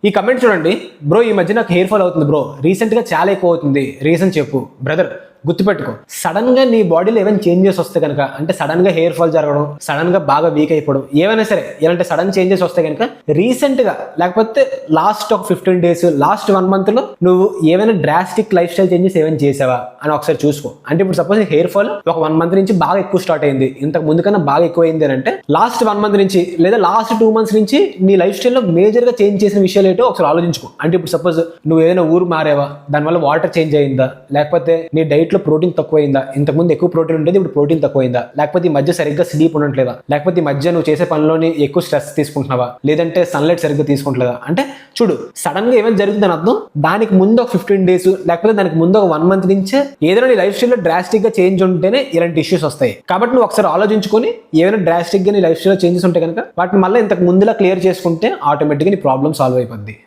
ఈ కమెంట్ చూడండి. బ్రో ఈ మధ్య నాకు హెయిర్ ఫాల్ అవుతుంది బ్రో, రీసెంట్గా చాలా ఎక్కువ అవుతుంది, రీజన్ చెప్పు. బ్రదర్ గుర్తుపెట్టుకో, సడన్ గా నీ బాడీలో ఏమైనా చేంజెస్ వస్తే కనుక, అంటే సడన్ గా హెయిర్ ఫాల్ జరగడం, సడన్ గా బాగా వీక్ అయిపోవడం, ఏమైనా సరే ఇలాంటి సడన్ చేంజెస్ వస్తే కనుక రీసెంట్ గా లేకపోతే లాస్ట్ ఒక 15 days, లాస్ట్ 1 month లో నువ్వు ఏమైనా డ్రాస్టిక్ లైఫ్ స్టైల్ చేంజెస్ ఏమైనా చేసావా అని ఒకసారి చూసుకో. అంటే ఇప్పుడు సపోజ్ హెయిర్ ఫాల్ ఒక 1 month నుంచి బాగా ఎక్కువ స్టార్ట్ అయింది, ఇంతకు ముందు కన్నా బాగా ఎక్కువ అయింది అని అంటే లాస్ట్ 1 month నుంచి లేదా లాస్ట్ 2 months నుంచి నీ లైఫ్ స్టైల్లో మేజర్ గా చేంజ్ చేసిన విషయాలు ఏంటో ఒకసారి ఆలోచించుకో. అంటే ఇప్పుడు సపోజ్ నువ్వు ఏదైనా ఊరు మారేవా, దానివల్ల వాటర్ చేంజ్ అయిందా, లేకపోతే నీ డైట్ లో ప్రోటీన్ తక్కువైందా, ఇంతకుముందు ఎక్కువ ప్రోటీన్ ఉండేది ఇప్పుడు ప్రోటీన్ తక్కువైందా, లేకపోతే ఈ మధ్య సరిగ్గా స్లీప్ ఉండట్లేదా, లేకపోతే ఈ మధ్య నువ్వు చేసే పనిలోని ఎక్కువ స్ట్రెస్ తీసుకుంటున్నావా, లేదంటే సన్లైట్ సరిగ్గా తీసుకుంటలేదా. అంటే చూడు, సడన్ గా ఏమైనా జరుగుతుందని అర్థం దానికి ముందు ఒక 15 days లేకపోతే దానికి ముందు ఒక 1 month నుంచే ఏదైనా నీ లైఫ్ స్టైల్లో డ్రాస్టిక్ గా చేంజ్ ఉంటేనే ఇలాంటి ఇష్యూస్ వస్తాయి. కాబట్టి నువ్వు ఒకసారి ఆలోచించుకొని ఏమైనా డ్రాస్టిక్ గా నీ లైఫ్ స్టైల్లో చేంజెస్ ఉంటే కనుక వాటిని మళ్ళీ ఇంతకు ముందులా క్లియర్ చేసుకుంటే ఆటోమేటిక్గా నీ ప్రాబ్లమ్ సాల్వ్ అయిపోద్ది.